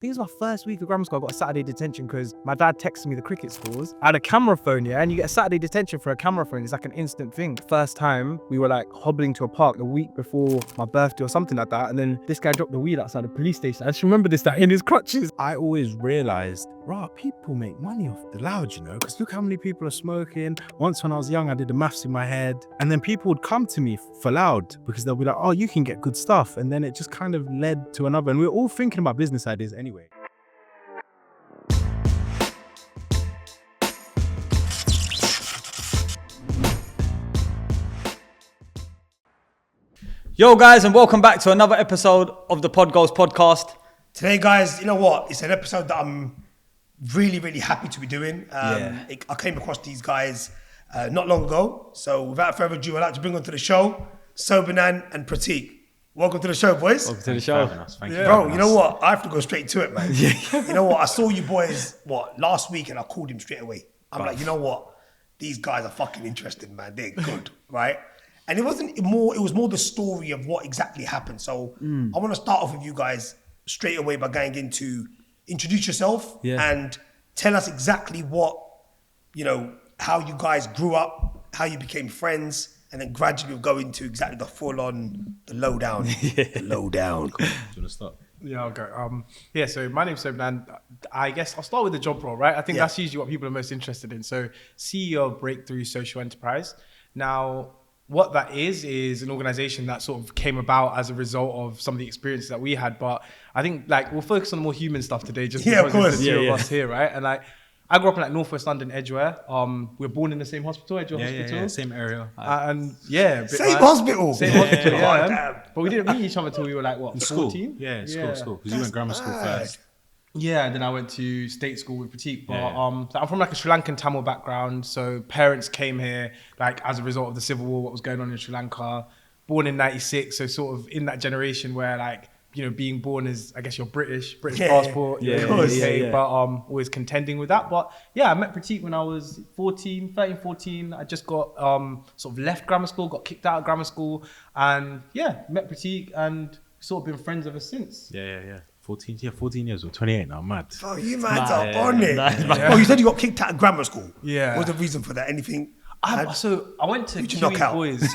think it was my first week of grammar school. I got a Saturday detention because my dad texted me the cricket scores. I had a camera phone, and you get a Saturday detention for a camera phone. It's like an instant thing. First time we were like hobbling to a park the week before my birthday or something like that, and then this guy dropped the weed outside the police station. I just remember this, that in his crutches. I always realised, people make money off the loud, because look how many people are smoking. Once when I was young, I did the maths in my head, and then people would come to me for loud because they'll be like, oh, you can get good stuff. And then it just kind of led to another, and we were all thinking about business ideas anyway. Yo guys, and welcome back to another episode of the Podghost Podcast. Today, guys, you know what? It's an episode that I'm really, really happy to be doing. I came across these guys not long ago. So without further ado, I'd like to bring onto the show Sobanan and Pratik. Welcome to the show, boys. Welcome to the show. Thank you. Bro, you know what? I have to go straight to it, man. You know what? I saw you boys, last week, and I called him straight away. I'm like, you know what? These guys are fucking interested, man. They're good, right? And it was more the story of what exactly happened. So I want to start off with you guys straight away by going into introduce yourself and tell us exactly what, how you guys grew up, how you became friends, and then gradually we'll go into exactly the full-on, the lowdown. The lowdown. Cool. Do you want to start? Yeah, I'll go. So my name's Sobanan. I guess I'll start with the job role, right? I think that's usually what people are most interested in. So CEO of Breakthrough Social Enterprise. Now, what that is an organization that sort of came about as a result of some of the experiences that we had. But I think we'll focus on the more human stuff today, just because there's the two of us here, right? And I grew up in Northwest London, Edgware. We were born in the same hospital, Edgware Hospital. Yeah, same area. Same hospital. Same hospital, yeah. But we didn't meet each other until we were in 14? Yeah, school. Because you went grammar school first. Yeah, and then I went to state school with Pratik. But I'm from a Sri Lankan Tamil background, so parents came here as a result of the civil war, what was going on in Sri Lanka. Born in '96, so sort of in that generation where being born is, I guess, you're British passport, but always contending with that. But yeah, I met Pratik when I was 13, 14. I just got sort of left grammar school, got kicked out of grammar school, and met Pratik and sort of been friends ever since. Yeah. 14 years or 28 now, mad. Oh, you mad up on it. Oh, you said you got kicked out of grammar school. Yeah. What was the reason for that? Anything? So I went to Queen Boys.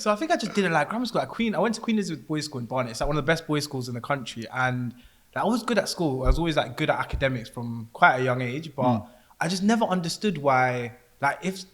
So I think I just didn't like grammar school at Queen. I went to Queen Elizabeth Boys School in Barnet. It's one of the best boys' schools in the country. And I was good at school. I was always good at academics from quite a young age. But I just never understood why, if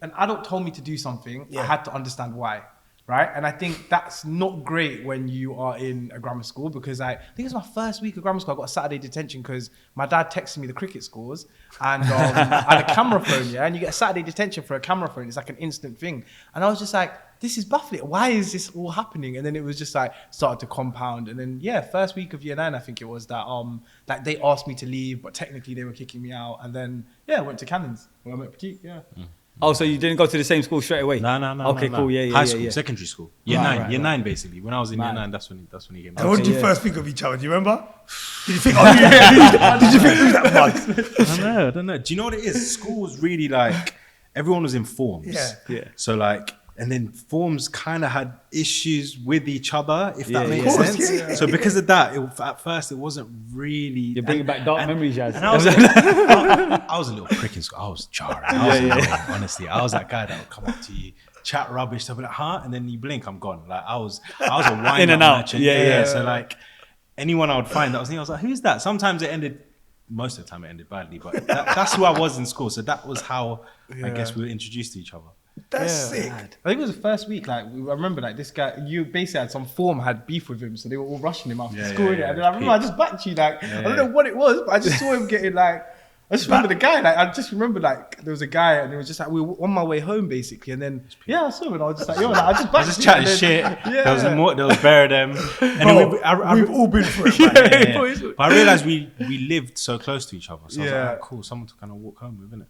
an adult told me to do something, I had to understand why. Right? And I think that's not great when you are in a grammar school, because I think it's my first week of grammar school. I got a Saturday detention because my dad texted me the cricket scores, and I had a camera phone, and you get a Saturday detention for a camera phone. It's like an instant thing. And I was just like, this is baffling. Why is this all happening? And then it was just started to compound. And then, first week of year 9, I think it was that they asked me to leave, but technically they were kicking me out. And then, I went to Cannons where I met Pratik, Oh, so you didn't go to the same school straight away? No. Okay, cool. Yeah. High school, secondary school. Year 9 basically. When I was in year 9, that's when he came out. And what did you first think of each other? Do you remember? Did you think, did you think who's that one? I don't know. Do you know what it is? School was really everyone was in forms. Yeah. So and then forms kind of had issues with each other, if that makes sense. Yeah. So because of that, at first it wasn't really. You're bringing back dark memories, Yazz. And I was a little prick in school. I was jarring. Honestly, I was that guy that would come up to you, chat rubbish, stuff like that, and then you blink, I'm gone. I was a wind in and out. Merchant. Yeah. So anyone I would find that I was like, who's that? Sometimes it ended. Most of the time it ended badly, but that's who I was in school. So that was how I guess we were introduced to each other. That's sick. I think it was the first week. I remember this guy. You basically had some form had beef with him, so they were all rushing him after school. And then I remember I just backed you. I don't know what it was, but I just saw him getting I just remember the guy. I just remember there was a guy, and it was just we were on my way home basically, and then I saw him, and I was just I just chatting shit. There was bare of them, and we've all been through it. But I realized we lived so close to each other, so I was like, cool, someone to kind of walk home with, innit?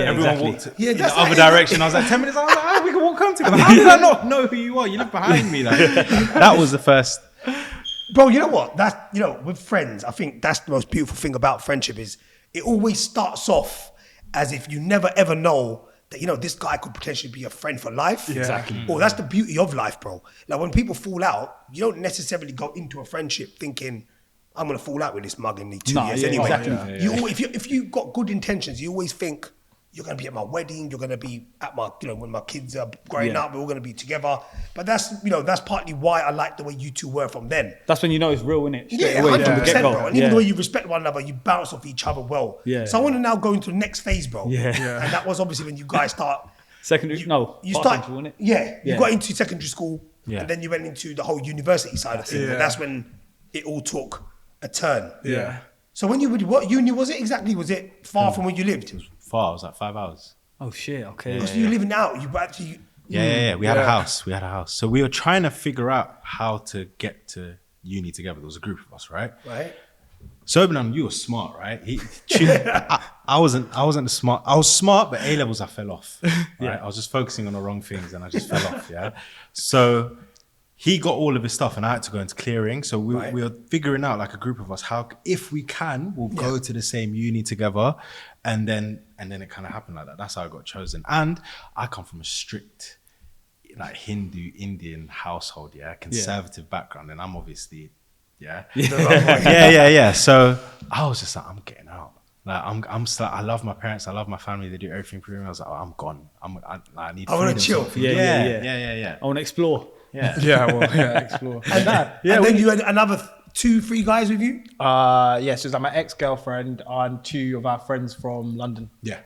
Everyone walked in the other direction. I was like 10 minutes. I was like, we can walk home together. How did I not know who you are? You live behind me. That was the first. Bro, you know what? With friends, I think that's the most beautiful thing about friendship is. It always starts off as if you never ever know that, this guy could potentially be a friend for life. Yeah. Exactly. Or that's the beauty of life, bro. When people fall out, you don't necessarily go into a friendship thinking, I'm gonna fall out with this mug in the 2 years anyway. Exactly. If you got good intentions, you always think you're gonna be at my wedding, you're gonna be at my, when my kids are growing up, we're all gonna be together. But that's partly why I like the way you two were from then. That's when you know it's real, innit? Yeah, 100%, bro. And even the way you respect one another, you bounce off each other well. Yeah. So I want to now go into the next phase, bro. Yeah. And that was obviously when you guys start. Secondary, you got into secondary school, and then you went into the whole university side of things. Yeah. And that's when it all took a turn. Yeah. So when you what uni was it exactly? Was it far from where you lived? It was far. It was like 5 hours. Oh shit! Okay. So you living out? You actually? Yeah. We had a house. So we were trying to figure out how to get to uni together. There was a group of us, right? Right. Sobanan, you were smart, right? I wasn't the smart. I was smart, but A-levels I fell off. Right? I was just focusing on the wrong things and I just fell off. Yeah. So he got all of his stuff and I had to go into clearing. So we were figuring out, like a group of us, how, if we can, we'll go to the same uni together. And then it kind of happened like that. That's how I got chosen. And I come from a strict, like Hindu Indian household, conservative background. And I'm obviously, So I was just like, I'm getting out. Like I'm still, I love my parents, I love my family. They do everything for me. I was like, I'm gone. I need. I want to chill. Yeah. I want to explore. Explore. And then you had another 2-3 guys with you? So it was like my ex-girlfriend and 2 of our friends from London. Yeah.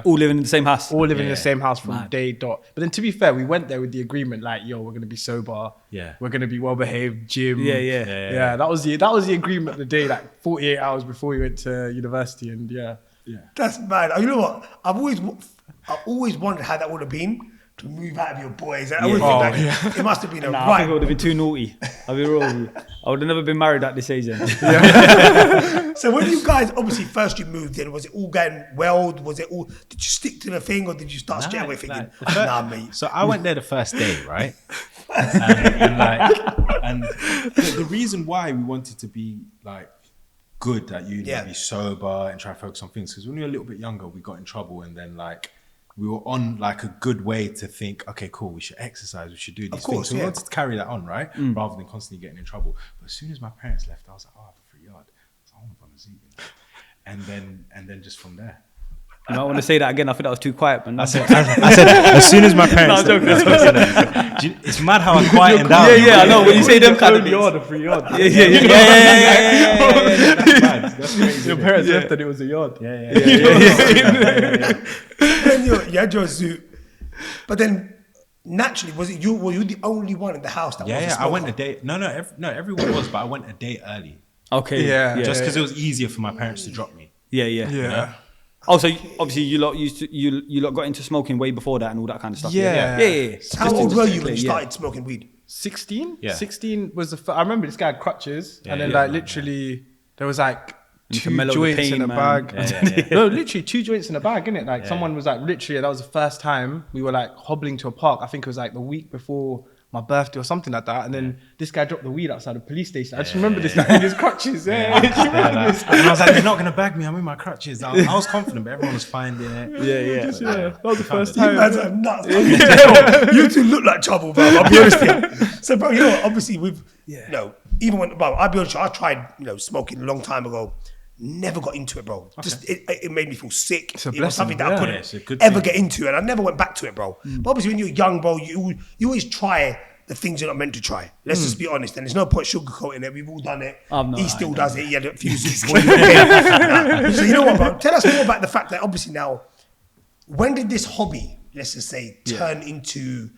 All living in the same house. All living in the same house from day dot. But then to be fair, we went there with the agreement, like, yo, we're gonna be sober. Yeah. We're gonna be well behaved, gym. Yeah. That was the agreement the day, like 48 hours before we went to university, and That's mad. You know what? I've always wondered how that would have been to move out of your boys. I always think it must have been I think it would have been too naughty. I'll be real with you. I would have never been married at this age then. So when you guys, obviously first you moved in, was it all going well? Did you stick to the thing, or did you start straight away thinking, mate? So I went there the first day, right? and the reason why we wanted to be like good at uni, be sober and try to focus on things, because when we were a little bit younger, we got in trouble, and then like we were on like a good way to think, okay, cool, we should exercise, we should do these things. So we wanted to carry that on, right? Rather than constantly getting in trouble. But as soon as my parents left, I was like, I have a free yard. So I want to go to Zealand. And then just from there. You might want to say that again. I think that was too quiet, man. I said as soon as my parents left. It's mad how I quietened down. I know. When you say them kind of things. Yard, a free yard. Yeah. That's crazy. Your parents left and it was a yard. Then you had your zoo. But then naturally, were you the only one in the house that was a smoker? I went a day. No, everyone was, but I went a day early. Okay. Just because it was easier for my parents to drop me. Yeah. You know? Oh, so obviously you lot got into smoking way before that and all that kind of stuff. Yeah. How old were you when you started smoking weed? 16? Yeah. 16 was the first. I remember this guy had crutches, and then literally there was like 2 joints in a bag. No, literally 2 joints in a bag, innit? Like someone was like, literally, that was the first time we were like hobbling to a park. I think it was like the week before my birthday or something like that. And then this guy dropped the weed outside the police station. I just remember this guy with his crutches. And I was like, they're not going to bag me. I'm in my crutches. I was confident, but everyone was finding it. That was the first time. You guys are nuts. You two look like trouble, bro. I'll be honest with you. So, bro, you know what? Obviously, even when, bro, I'll be honest with you, I tried, smoking a long time ago. Never got into it, bro. Just it made me feel sick. It was something that I couldn't ever get into, and I never went back to it, bro. But obviously, when you're young, bro, you always try the things you're not meant to try. Let's just be honest, and there's no point sugarcoating it. We've all done it. He still does it. He had a few suits. So you know what, bro? Tell us more about the fact that obviously now, when did this hobby, let's just say, turn into?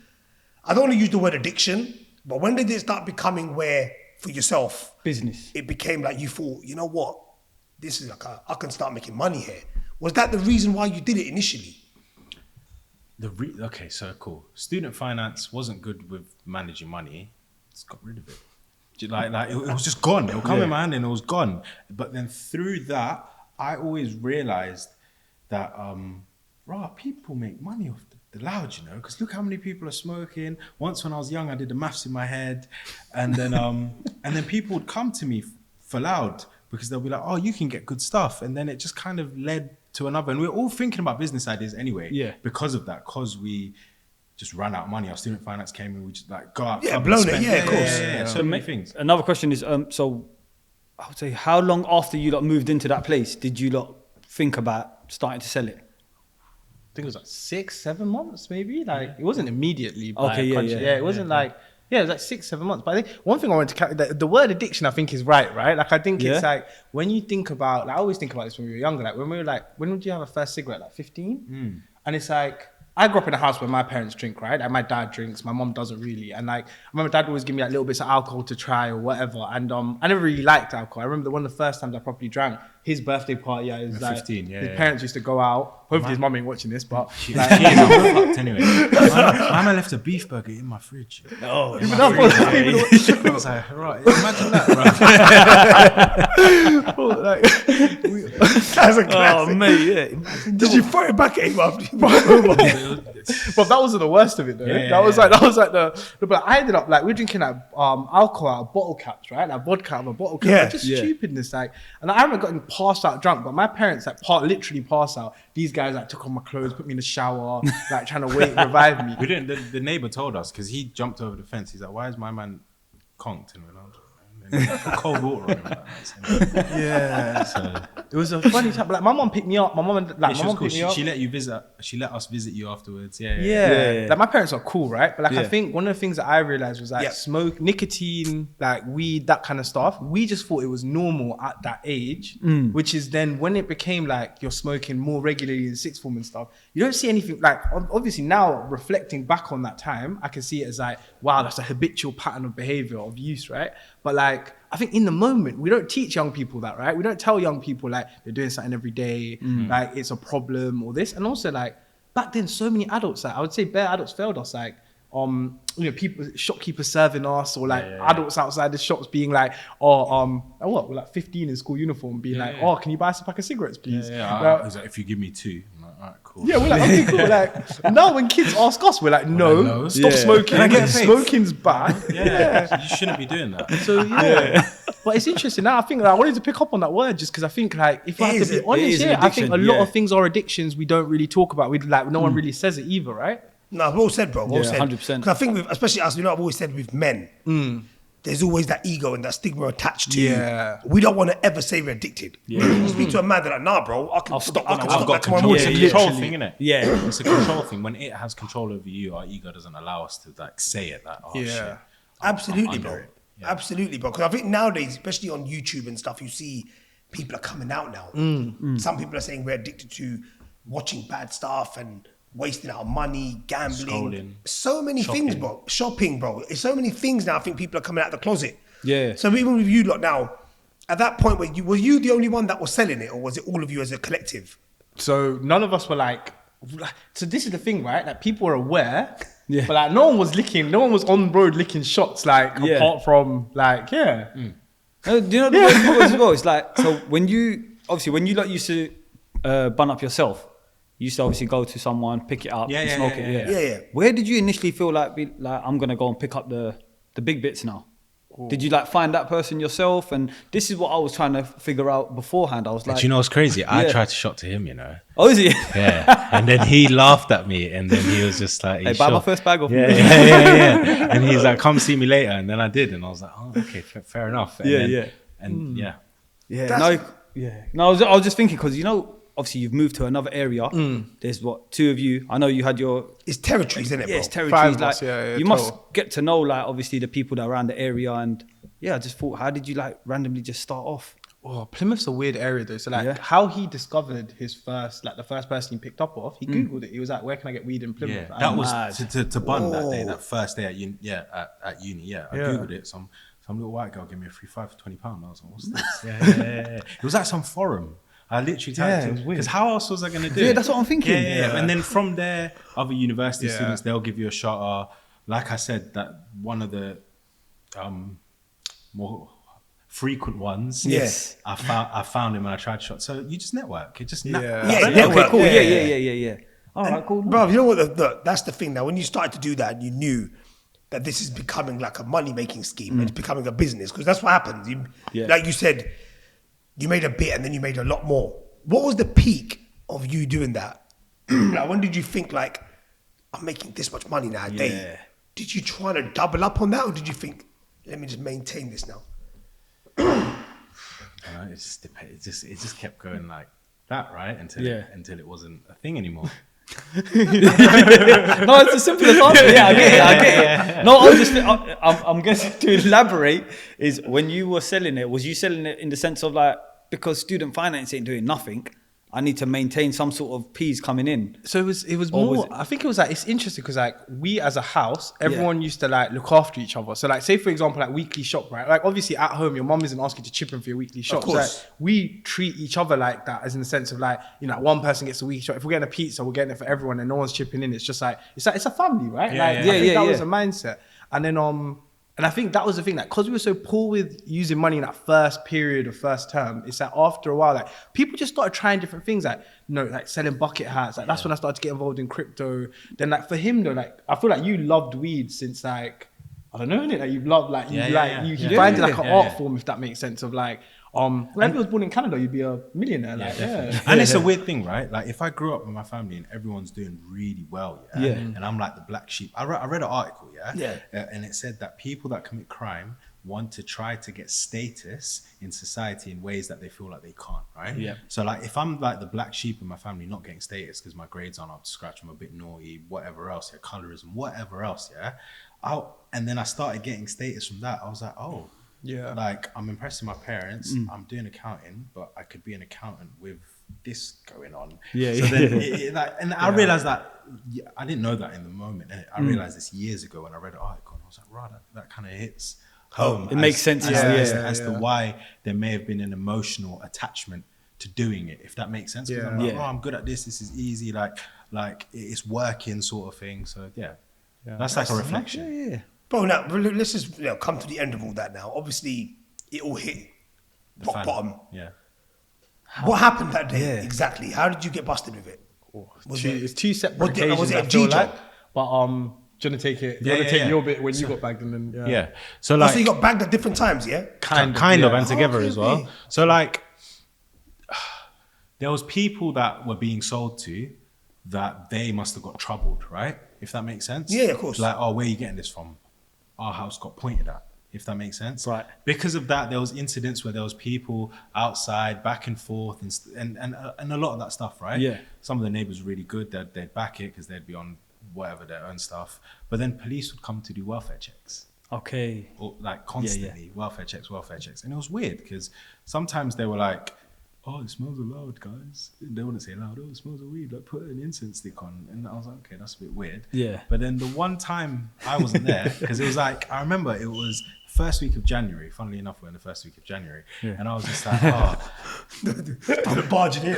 I don't want to use the word addiction, but when did it start becoming where for yourself business? It became like you thought, you know what? This is like I can start making money here. Was that the reason why you did it initially? Okay, so cool. Student finance wasn't good with managing money. Just got rid of it. Like it was just gone. It would come in my hand and it was gone. But then through that, I always realized that people make money off the loud, because look how many people are smoking. Once when I was young, I did the maths in my head, and then people would come to me for loud. Because they'll be like, oh, you can get good stuff. And then it just kind of led to another. And we're all thinking about business ideas anyway. Because of that. Because we just ran out of money. Our student finance came and we just like go out. Blown it. Of course. So many things. Another question is, so I would say, how long after you lot moved into that place did you lot think about starting to sell it? I think it was like 6-7 months, maybe. Like it wasn't immediately. Okay, yeah. It wasn't like. Yeah, it was like 6-7 months. But I think one thing I want to catch, the word addiction, I think is right? Like I think it's like when you think about, like I always think about this when we were younger. Like when we were like, when would you have a first cigarette? Like 15? And it's like, I grew up in a house where my parents drink, right? Like my dad drinks, my mom doesn't really. And like, I remember dad would always give me like little bits of alcohol to try or whatever. And I never really liked alcohol. I remember one of the first times I properly drank, his birthday party, it was like, 15, his parents used to go out. Hopefully his mum ain't watching this, but she is fucked anyway. My man left a beef burger in my fridge. Oh, I was like, right, imagine that, right? That's a classic. Oh, mate, yeah. Did you throw it back at him after you But that wasn't the worst of it though. That was like the but I ended up like we're drinking like alcohol out of bottle caps, right? Like vodka out of a bottle cap. Yeah. Just stupidness. Like, and I haven't gotten passed out drunk, but my parents like literally passed out. These guys like took off my clothes, put me in the shower, like trying to revive me. We didn't. The neighbor told us because he jumped over the fence. He's like, "Why is my man conked?" And we're like, cold water on him. Yeah. So it was a funny time. Like my mom picked me up. My mom picked me up. She let you visit. She let us visit you afterwards. Yeah. Like my parents are cool, right? But like I think one of the things that I realized was like smoke, nicotine, like weed, that kind of stuff. We just thought it was normal at that age, which is then when it became like you're smoking more regularly in sixth form and stuff. You don't see anything like obviously now reflecting back on that time, I can see it as like wow, that's a habitual pattern of behavior of use, right? But like, I think in the moment, we don't teach young people that, right? We don't tell young people like they're doing something every day, like it's a problem or this. And also like back then, so many adults, like I would say bare adults failed us, like, people, shopkeepers serving us or like adults outside the shops being like, we're like 15 in school uniform being can you buy us a pack of cigarettes, please? Like, if you give me 2. I'm like, all right, cool. Yeah, we're like, okay, cool. Like now when kids ask us, we're like, no, stop smoking. Smoking's bad. You shouldn't be doing that. So but it's interesting now. I think I wanted to pick up on that word just because I think like if I have to be honest, I think a lot of things are addictions we don't really talk about. We like no one really says it either, right? No, well said, bro. Well said. 100%. Because I think, especially us, I've always said with men, there's always that ego and that stigma attached to you. We don't want to ever say we're addicted. You speak to a man, they're like, nah, bro, I'll stop that tomorrow morning. It's a control thing, isn't it? Yeah. It's a control thing. When it has control over you, our ego doesn't allow us to like say it. Like, shit. Absolutely, bro. Yeah. Absolutely, bro. Because I think nowadays, especially on YouTube and stuff, you see people are coming out now. Some people are saying we're addicted to watching bad stuff and wasting our money, gambling, scrolling, so many things, bro. Shopping, bro. It's so many things now. I think people are coming out of the closet. Yeah. So even with you lot now, at that point, were you the only one that was selling it, or was it all of you as a collective? So none of us were like. So this is the thing, right? Like people were aware, but like no one was on the road licking shots, like apart from like Do you know the way it was as well? It's like so when you like used to bun up yourself. You used to obviously go to someone, pick it up, smoke it. Yeah. Where did you initially feel like I'm gonna go and pick up the big bits now? Ooh. Did you like find that person yourself? And this is what I was trying to figure out beforehand. I was like, do you know what's crazy? I tried to shot to him, you know. Oh, is he? Yeah. And then he laughed at me, and then he was just like, "Hey, buy my first bag of me." Yeah. And he's like, "Come see me later." And then I did, and I was like, "Oh, okay, fair enough." And No, I was just thinking because obviously you've moved to another area. There's two of you. I know you had your... It's territories, isn't it, bro? Yeah, it's territories. Like, you must get to know, like, obviously the people that are around the area. And I just thought, how did you like randomly just start off? Oh, Plymouth's a weird area though. So like how he discovered his first, like the first person he picked up off, he Googled it. He was like, where can I get weed in Plymouth? Yeah, that was to bun that day, that first day at uni. I Googled it. Some little white girl gave me a free 5 for £20. I was like, what's this? It was at some forum. I literally typed it because how else was I going to do it? Yeah, that's what I'm thinking. Yeah. And then from there, other university students, they'll give you a shot. Like I said, that one of the more frequent ones. Yes. I found him and I tried to shot. So you just network. It just network. Okay, cool. Yeah. All right, cool. Bro, you know what? That's the thing now. When you started to do that and you knew that this is becoming like a money-making scheme, it's becoming a business, because that's what happens. Like you said, you made a bit and then you made a lot more. What was the peak of you doing that? Like, when did you think like, I'm making this much money now a day? Did you try to double up on that, or did you think, let me just maintain this now? It just kept going like that, right? Until it wasn't a thing anymore. No, it's the simplest answer. Yeah, I get it. No, I'm guessing to elaborate is when you were selling it, was you selling it in the sense of like, because student finance ain't doing nothing, I need to maintain some sort of P's coming in. So it was more, I think it was like, it's interesting because like we as a house, everyone used to like look after each other. So like say for example, like weekly shop, right? Like obviously at home, your mum isn't asking to chip in for your weekly shop. Of course. So, like, we treat each other like that, as in the sense of like, you know, one person gets a weekly shop. If we're getting a pizza, we're getting it for everyone and no one's chipping in. It's just like, it's a family, right? That was a mindset. And then, and I think that was the thing, that because we were so poor with using money in that first period of first term, it's like after a while, like people just started trying different things, like, you know, like selling bucket hats. Like that's when I started to get involved in crypto. Then like for him though, like I feel like you loved weed since like, I don't know, innit? Like you've loved like, you find it like an art form, if that makes sense, of like, when you was born in Canada, you'd be a millionaire. And it's a weird thing, right? Like if I grew up with my family and everyone's doing really well, and I'm like the black sheep. I read an article, and it said that people that commit crime want to try to get status in society in ways that they feel like they can't, right? Yeah. So like if I'm like the black sheep in my family not getting status because my grades aren't up to scratch, I'm a bit naughty, whatever else, colorism, whatever else, and then I started getting status from that. I was like, oh. Yeah, like I'm impressing my parents. I'm doing accounting, but I could be an accountant with this going on. I realized that I didn't know that in the moment. I realized this years ago when I read an article, and I was like, right, that kind of hits home. It makes sense as to why there may have been an emotional attachment to doing it, if that makes sense. Because I'm like, I'm good at this. This is easy. Like it's working, sort of thing. So that's like a reflection. Yeah. Bro, now let's just come to the end of all that now. Obviously, it all hit rock bottom. Yeah. What happened that day exactly? How did you get busted with it? It's two separate occasions. Was it a G job? But do you want to take it? You want to take your bit when you got bagged and then So like, so you got bagged at different times, yeah? Kind of, and together as well. So like, there was people that were being sold to that they must have got troubled, right? If that makes sense. Yeah, of course. Like, oh, where are you getting this from? Our house got pointed at, if that makes sense. Right. Because of that, there was incidents where there was people outside, back and forth, and a lot of that stuff, right? Yeah. Some of the neighbors were really good. They'd back it because they'd be on whatever their own stuff. But then police would come to do welfare checks. Okay. Or like constantly, welfare checks. And it was weird because sometimes they were like, oh, it smells loud, guys. They wouldn't say loud. Oh, it smells of weed. Like, put an incense stick on. And I was like, okay, that's a bit weird. Yeah. But then the one time I wasn't there, because it was like, I remember it was first week of January. Funnily enough, we're in the first week of January. Yeah. And I was just like, I'm barging in.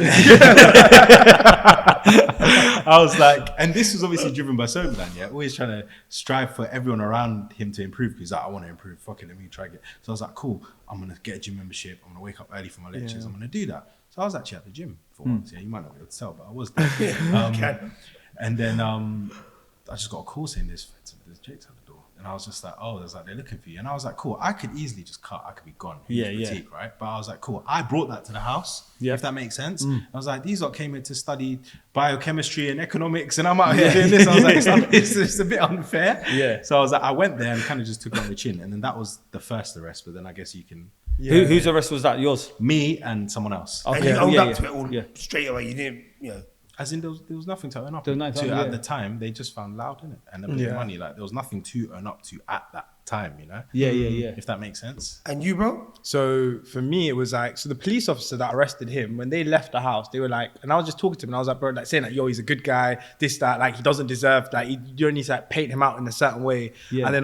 I was like, and this was obviously driven by Sobanan, always trying to strive for everyone around him to improve, because like, I want to improve. Fuck it, let me try it. So I was like, cool, I'm going to get a gym membership. I'm going to wake up early for my lectures. I'm going to do that. So I was actually at the gym for once. Yeah, you might not be able to tell, but I was there. And then I just got a call saying there's Jake's at the door. And I was just like, oh, they're looking for you. And I was like, cool, I could easily just cut. I could be gone. Critique, right? But I was like, cool, I brought that to the house, if that makes sense. I was like, these lot came here to study biochemistry and economics, and I'm out here doing this. I was like, it's a bit unfair. Yeah. So I was like, I went there and kind of just took it on the chin. And then that was the first arrest, but then I guess you can... Yeah. Whose arrest was that? Yours? Me and someone else. Okay. And you owned up to it all straight away. You didn't, As in, there was nothing to earn up to. At the time, they just found loud, innit? And a bit of money. Like, there was nothing to earn up to at that time, Yeah. If that makes sense. And you, bro? So for me, it was like, so the police officer that arrested him, when they left the house, they were like, and I was just talking to him, and I was like, bro, like saying like, yo, he's a good guy, this, that, like, he doesn't deserve, like, you don't need to like paint him out in a certain way. Yeah. And then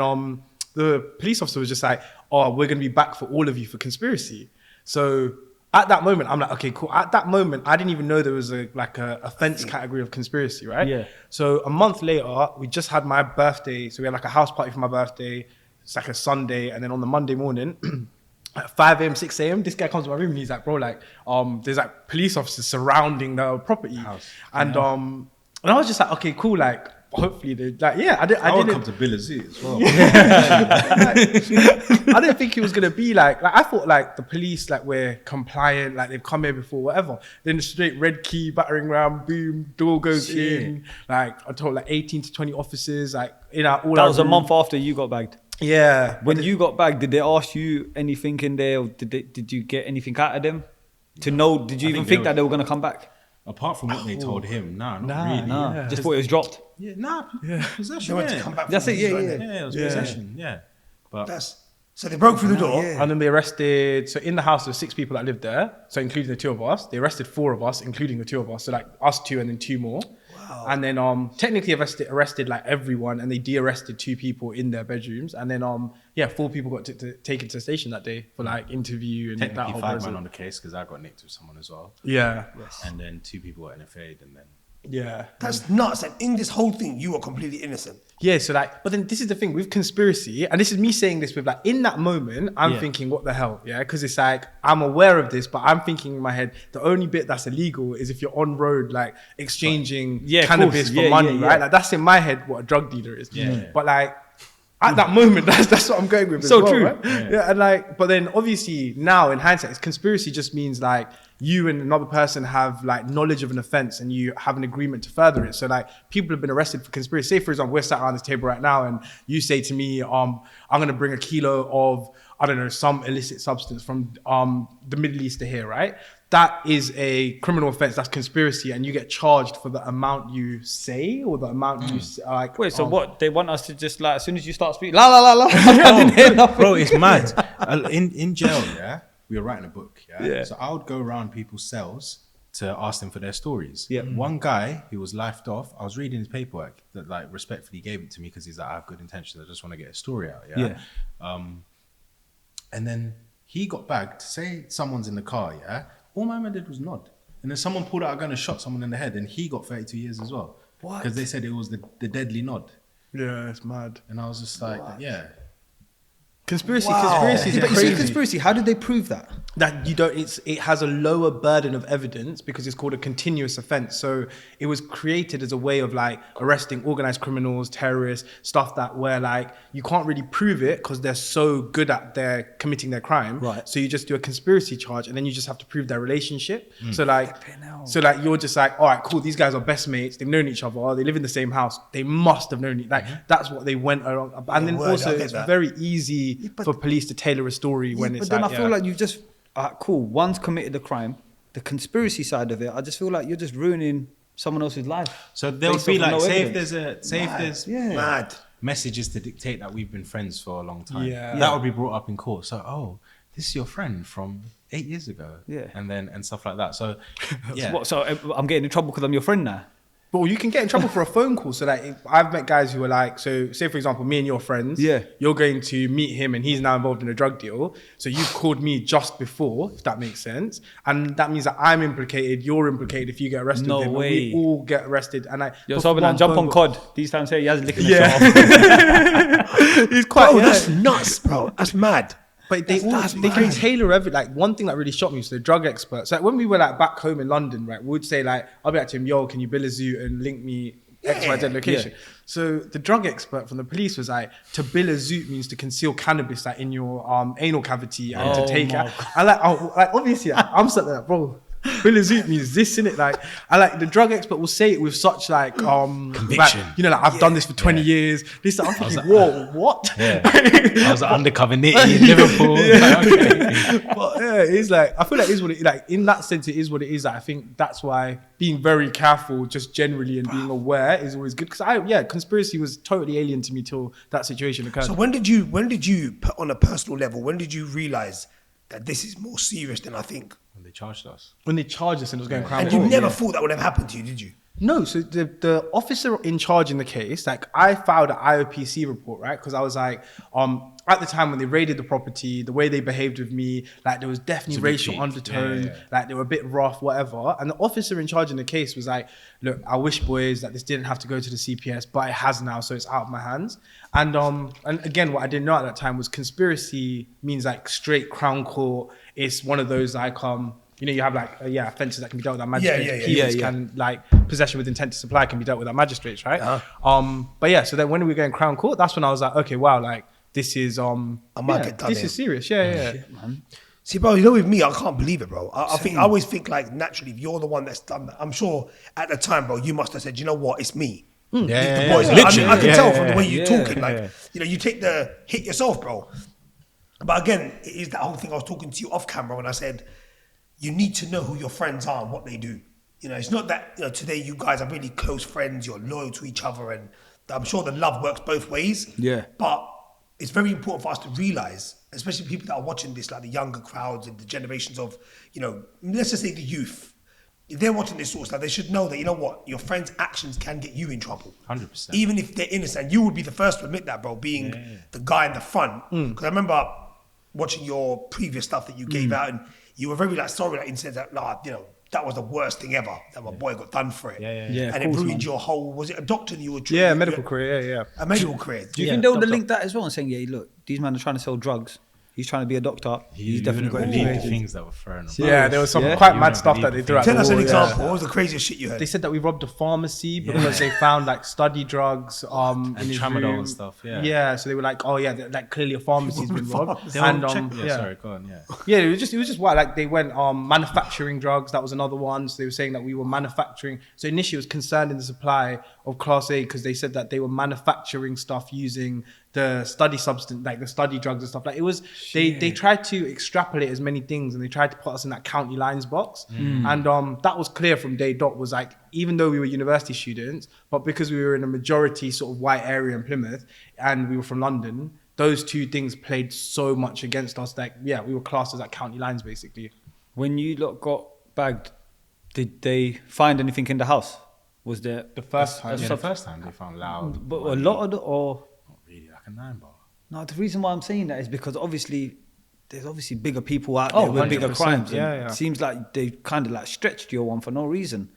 the police officer was just like, oh, we're gonna be back for all of you for conspiracy. So at that moment, I'm like, okay, cool. At that moment, I didn't even know there was a offense category of conspiracy, right? Yeah. So a month later, we just had my birthday. So we had like a house party for my birthday. It's like a Sunday. And then on the Monday morning, at 5 a.m., 6 a.m., this guy comes to my room and he's like, bro, like, there's like police officers surrounding the property. House. And I was just like, okay, cool, like, hopefully they like I didn't come to Bill Z as well. I didn't think it was gonna be like I thought like the police like we're compliant, like they've come here before, whatever. Then the straight red key, battering ram, boom, door goes in. Like I told like 18 to 20 officers, like all. That was a month after you got bagged. Yeah. When you got back, did they ask you anything in there? Or did you get anything out of them? To know, did you even think that they were going to come back? Apart from what they told him, not really. Nah. Just thought it was dropped. Yeah, possession. They went to come back. That's from it, the yeah. Israel, Yeah, it was possession. Yeah, but So they broke through the door. And then they arrested, so in the house there were 6 people that lived there, so including the 2 of us. They arrested 4 of us, including the 2 of us, so like us 2 and then 2 more. Wow. And then technically arrested like everyone, and they de-arrested 2 people in their bedrooms. And then 4 people got taken to the station that day for like interview and technically that whole 5 process. men on the case because I got nicked with someone as well. Yeah. Yes. And then 2 people got NFA'd, and then That's nuts. And in this whole thing, you were completely innocent. Yeah, so like, but then this is the thing with conspiracy, and this is me saying this with like, in that moment, I'm thinking, what the hell, yeah? Because it's like, I'm aware of this, but I'm thinking in my head, the only bit that's illegal is if you're on road, like exchanging cannabis for money, right? Like that's in my head what a drug dealer is. Yeah. But like, at that moment, that's what I'm going with. So as well, true. Right? Yeah, and like, but then obviously now in hindsight, conspiracy just means like you and another person have like knowledge of an offense and you have an agreement to further it. So like people have been arrested for conspiracy. Say for example, we're sat around this table right now and you say to me, I'm going to bring a kilo of, I don't know, some illicit substance from the Middle East to here, right? That is a criminal offense. That's conspiracy, and you get charged for the amount you say or the amount you like. Wait, so what? They want us to just like, as soon as you start speaking, la. I didn't hear nothing. bro, it's mad. In jail, we were writing a book, Yeah. So I would go around people's cells to ask them for their stories. Yeah. One guy who was lifed off, I was reading his paperwork that like respectfully gave it to me because he's like, I have good intentions. I just want to get a story out. Yeah. And then he got bagged. Say someone's in the car, all my man did was nod. And then someone pulled out a gun and shot someone in the head, and he got 32 years as well. What? Because they said it was the deadly nod. Yeah, it's mad. And I was just like, Conspiracy is But you see, crazy. conspiracy, how did they prove that? That you don't, it has a lower burden of evidence because it's called a continuous offense. So it was created as a way of like arresting organized criminals, terrorists, stuff that where like you can't really prove it because they're so good at their committing their crime. Right. So you just do a conspiracy charge and then you just have to prove their relationship. So like you're just like, all right, cool. These guys are best mates. They've known each other. They live in the same house. They must have known it. Like that's what they went along. And then also it's very easy for police to tailor a story when it's but then like, I feel like you've just cool. One's committed a crime. The conspiracy side of it, I just feel like you're just ruining someone else's life. So they'll based be off of like, no say evidence. if there's Mad. messages to dictate that we've been friends for a long time. Yeah. That would be brought up in court. So, this is your friend from 8 years ago. Yeah. And stuff like that. So, yeah. What, so I'm getting in trouble because I'm your friend now? But you can get in trouble for a phone call. So like, I've met guys who are like, so say for example, me and your friends, you're going to meet him and he's now involved in a drug deal. So you've called me just before, if that makes sense. And that means that I'm implicated, you're implicated if you get arrested. No with him, way. And we all get arrested. And I, Yo, Sobanan, jump on COD. These times here, Yazz licking the shit off. He's quite, That's nuts, bro. That's mad. But they can tailor every, like one thing that really shocked me was the drug experts. Like when we were like back home in London, right, we would say like, I'll be like to him, yo, can you bill a zoo and link me XYZ location? So the drug expert from the police was like, to bill a zoot means to conceal cannabis like in your anal cavity and to take it. I like obviously I'm something like, bro, bill a zoot means this, innit? Like, I like the drug expert will say it with such like conviction. Like, you know, like I've done this for 20 years. This I'm thinking, whoa, what? Yeah. I was an undercover nitty in Liverpool. Like, okay. But yeah, it's like, I feel like it is what it, like in that sense it is what it is. Like, I think that's why being very careful just generally and being aware is always good. Because conspiracy was totally alien to me till that situation occurred. So when did you put on a personal level, when did you realize that this is more serious than I think? When they charged us. When they charged us and it was going Crown And you Court. never thought that would have happened to you, did you? No, so the officer in charge in the case, like I filed an IOPC report, right? Because I was like, at the time when they raided the property, the way they behaved with me, like there was definitely racial undertone, like they were a bit rough, whatever. And the officer in charge in the case was like, look, I wish boys that this didn't have to go to the CPS, but it has now, so it's out of my hands. And again, what I didn't know at that time was conspiracy means like straight Crown Court. It's one of those like you know, you have like offences that can be dealt with at magistrates. Peers can like possession with intent to supply can be dealt with at magistrates, right? But yeah, so then when we were going Crown Court, that's when I was like, okay, wow, like this is this is serious. Shit, man. See, bro, you know, with me, I can't believe it, bro. I always think like naturally, if you're the one that's done that, I'm sure at the time, bro, you must have said, you know what, it's me. The boys, I can tell from the way you're talking. Like, you know, you take the hit yourself, bro. But again, it is that whole thing I was talking to you off camera when I said, you need to know who your friends are and what they do. You know, it's not that, you know, today you guys are really close friends, you're loyal to each other, and I'm sure the love works both ways. Yeah. But it's very important for us to realize, especially people that are watching this, like the younger crowds and the generations of, you know, let's just say the youth. If they're watching this sort of stuff, they should know that, you know what, your friends' actions can get you in trouble. 100%. Even if they're innocent. You would be the first to admit that, bro, being the guy in the front. Because I remember watching your previous stuff that you gave out, and you were very like sorry, like in the sense that, nah, you know, that was the worst thing ever, that my boy got done for it. And it ruined your whole, was it a doctor that you were Yeah, medical career, A medical career. Do you think they would have linked that as well and saying, yeah, look, these men are trying to sell drugs. He's trying to be a doctor. He's definitely got believe the it. things that were thrown. Yeah, there was some quite mad stuff that they threw out. Tell us the an wall, example. What was the craziest shit you heard? They said that we robbed a pharmacy because they found like study drugs and in his tramadol room. and stuff. Yeah, so they were like, oh yeah, like clearly a pharmacy's been robbed. And sorry, go on. it was just wild. Like they went manufacturing drugs. That was another one. So they were saying that we were manufacturing. So initially it was concerned in the supply of Class A because they said that they were manufacturing stuff using the study substance, like the study drugs and stuff. Like it was, they tried to extrapolate as many things, and they tried to put us in that county lines box. And that was clear from day dot, was like, even though we were university students, but because we were in a majority sort of white area in Plymouth and we were from London, those two things played so much against us. Like, yeah, we were classed as like county lines basically. When you lot got bagged, did they find anything in the house? Was there The first time. The first time they found loud. But a lot of the, or Not really, like a 9-bar. no? The reason why I'm saying that is because obviously there's obviously bigger people out there with bigger 100%, crimes. yeah. It seems like they kind of like stretched your one for no reason.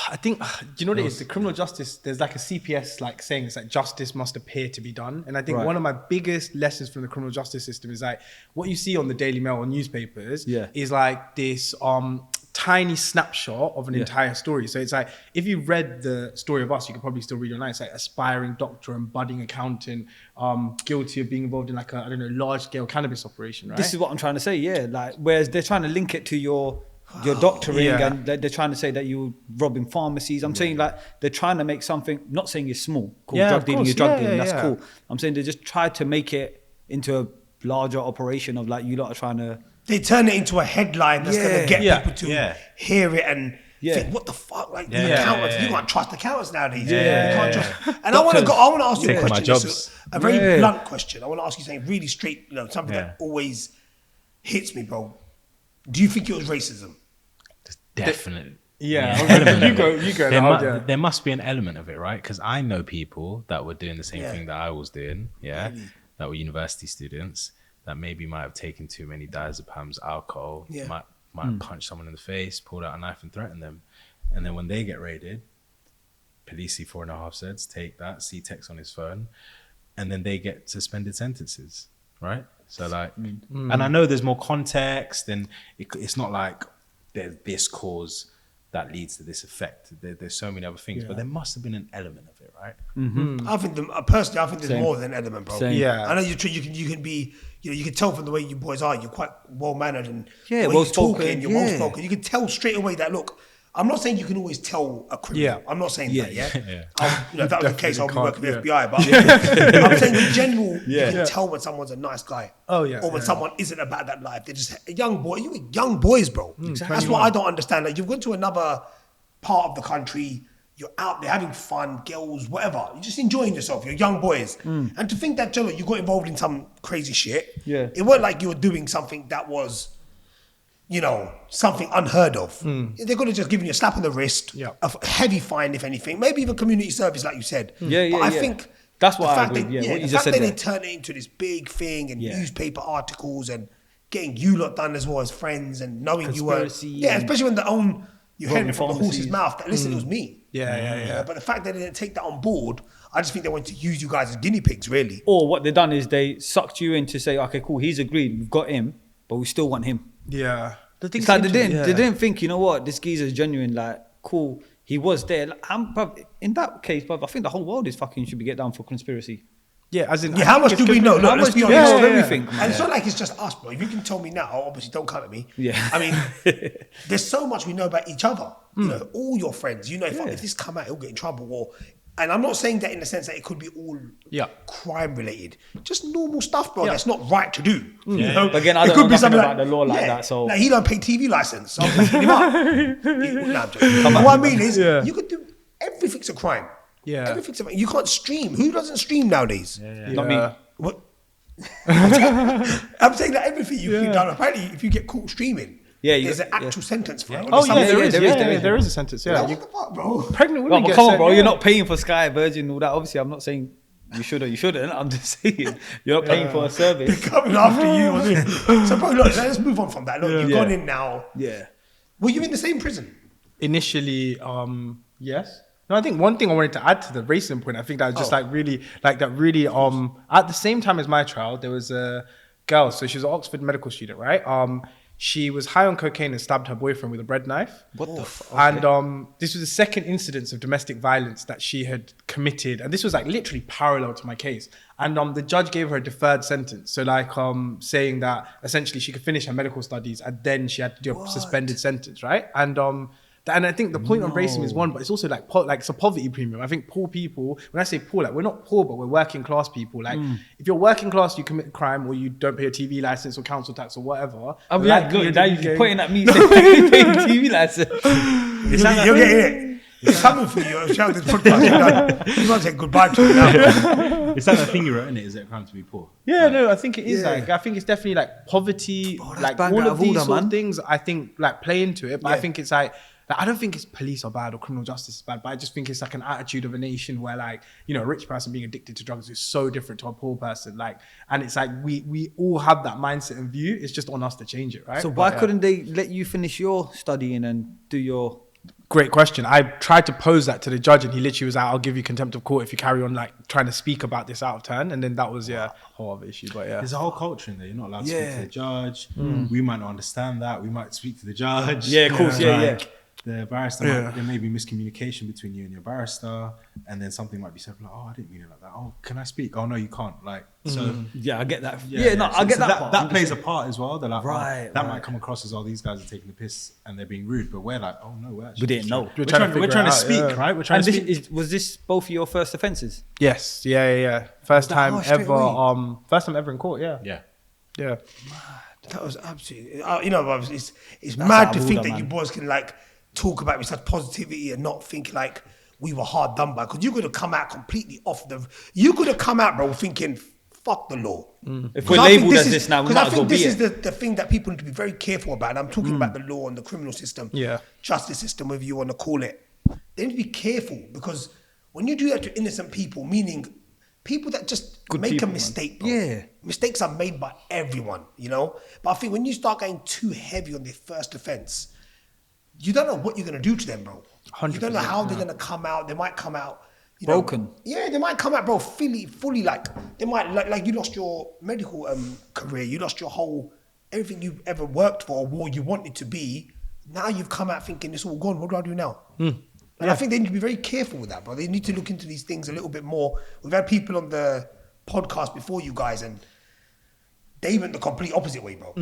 I think, do you know what it is? The criminal justice, there's like a CPS like saying it's like justice must appear to be done. And I think one of my biggest lessons from the criminal justice system is like what you see on the Daily Mail or newspapers is like this tiny snapshot of an entire story. So it's like, if you read the story of us, you could probably still read online. It's like aspiring doctor and budding accountant, guilty of being involved in like a, I don't know, large scale cannabis operation, right? This is what I'm trying to say, yeah. Like, whereas they're trying to link it to your doctoring and they're trying to say that you're robbing pharmacies. I'm saying like they're trying to make something, not saying it's small, cool, drug dealing is drug dealing, that's cool. I'm saying they just try to make it into a larger operation of like, you lot are trying to... They turn it into a headline that's going to get people to hear it and think, what the fuck? Like, the accountants, you can't trust accountants nowadays. You can't trust. And I want to ask you a question. A very blunt question. I want to ask you something really straight, you know, something that always hits me, bro. Do you think it was racism? Definitely. Yeah. You go. There must be an element of it, right? Because I know people that were doing the same thing that I was doing, that were university students, that maybe might have taken too many diazepams, alcohol, might have punched someone in the face, pulled out a knife and threatened them. And then when they get raided, police see 4.5 cents, take that, see text on his phone, and then they get suspended sentences, right? So like, and I know there's more context, and it's not like there's this cause that leads to this effect. There's so many other things, but there must have been an element of it, right? I think personally, I think there's more than an element, bro. Yeah, I know you can be, you know, you can tell from the way you boys are, you're quite well mannered and well spoken. You're well spoken. You can tell straight away that look. I'm not saying you can always tell a criminal. I'm not saying that. You know, if that was the case, I'll be working with the FBI. But I'm saying in general, you can tell when someone's a nice guy. Or when someone isn't about that life. They're just a young boy. You young boys, bro. That's what I don't understand. Like, you've gone to another part of the country. You're out there having fun, girls, whatever. You're just enjoying yourself. You're young boys. And to think that, you got involved in some crazy shit. It weren't like you were doing something that was, you know, something unheard of. They're going to just give you a slap on the wrist, a heavy fine, if anything, maybe even community service, like you said. But I think that's what the I fact agree. that, What you the just fact said that there. they turn it into this big thing and newspaper articles and getting you lot done as well as friends and knowing you were, especially when you heard it from the horse's mouth that, listen, it was me. But the fact that they didn't take that on board, I just think they wanted to use you guys as guinea pigs, really. Or what they've done is they sucked you in to say, okay, cool, he's agreed, we've got him, but we still want him. It's like they didn't think, you know what, this geezer's genuine, like, cool, he was there. Like, bruv, in that case, bruv, I think the whole world is fucking should be get down for conspiracy. How much do we know? Look, let's be honest. Everything. And it's not like it's just us, bro. If you can tell me now, obviously don't come at me. I mean, there's so much we know about each other. You know, all your friends. You know, if this come out, he'll get in trouble. Or And I'm not saying that in the sense that it could be all crime related. Just normal stuff, bro. That's not right to do. You know? But again, I don't know nothing about the law like that. So like he don't pay TV license. So I'm picking him up. What I mean is, you could do everything's a crime. Yeah. Everything's a, you can't stream. Who doesn't stream nowadays? not me. What? I'm saying that everything you can done. Apparently, if you get caught streaming. there's an actual sentence for it. Oh yeah, there is a sentence. Yeah, what the fuck, bro? Pregnant women get come on, sent, bro. You're not paying for Sky, Virgin, all that. Obviously, I'm not saying you should or you shouldn't. I'm just saying you're not paying for a service. Coming after you. So, bro, look, let's move on from that. Look, you've gone in now. Yeah. Were you in the same prison? Initially, yes. No, I think one thing I wanted to add to the racism point, I think that was just really at the same time as my trial, there was a girl, so she was an Oxford medical student, right? She was high on cocaine and stabbed her boyfriend with a bread knife. What the fuck? And this was the second incidence of domestic violence that she had committed. And this was like literally parallel to my case. And the judge gave her a deferred sentence. So like saying that essentially she could finish her medical studies and then she had to do a suspended sentence, right? And I think the point of racism is one, but it's also like it's a poverty premium. I think poor people, when I say poor, like we're not poor, but we're working class people. Like if you're working class, you commit a crime or you don't pay a TV license or council tax or whatever. I'm like, look, now you're pointing at me saying paying TV license. You're getting it. It's coming for you. Shout this podcast. You might say goodbye to it now. Is that the thing you wrote in it? Is it a crime to be poor? Yeah, no, I think it is. Like, I think it's definitely like poverty, like all of these sort of things. I think like play into it, but I think it's like I don't think it's police are bad or criminal justice is bad, but I just think it's like an attitude of a nation where like, you know, a rich person being addicted to drugs is so different to a poor person. Like, and it's like we all have that mindset and view. It's just on us to change it, right? So why couldn't they let you finish your studying and do your... Great question. I tried to pose that to the judge and he literally was like, I'll give you contempt of court if you carry on like trying to speak about this out of turn. And then that was, a whole other issue. But there's a whole culture in there. You're not allowed to speak to the judge. We might not understand that. We might speak to the judge. Yeah, of course. The barrister, there may be miscommunication between you and your barrister, and then something might be said like, "Oh, I didn't mean it like that. Oh, can I speak? Oh no, you can't." Like, so I get that. I get that part. That plays a part as well. They're like, that might come across as these guys are taking the piss and they're being rude, but we're like, oh no, we didn't know. We're trying to speak, right? We're trying to speak. Was this both of your first offences? Yes. Yeah. First time ever. First time ever in court. Yeah. That was absolutely. It's mad to think that you boys can like talk about with such positivity and not think like we were hard done by, because you could have come out completely you could have come out, bro, thinking fuck the law. If we're labelled as this now, we might as well be this is the thing that people need to be very careful about. And I'm talking about the law and the criminal system, justice system, whatever you want to call it. They need to be careful, because when you do that to innocent people, meaning people that just make a mistake, bro. Mistakes are made by everyone, you know. But I think when you start going too heavy on their first offence, you don't know what you're going to do to them, bro. 100%, you don't know how they're going to come out. They might come out broken. They might come out, bro, fully like, they might, like you lost your medical career. You lost your whole, everything you've ever worked for or what you wanted to be. Now you've come out thinking it's all gone. What do I do now? And I think they need to be very careful with that, bro. They need to look into these things a little bit more. We've had people on the podcast before you guys, and they went the complete opposite way, bro.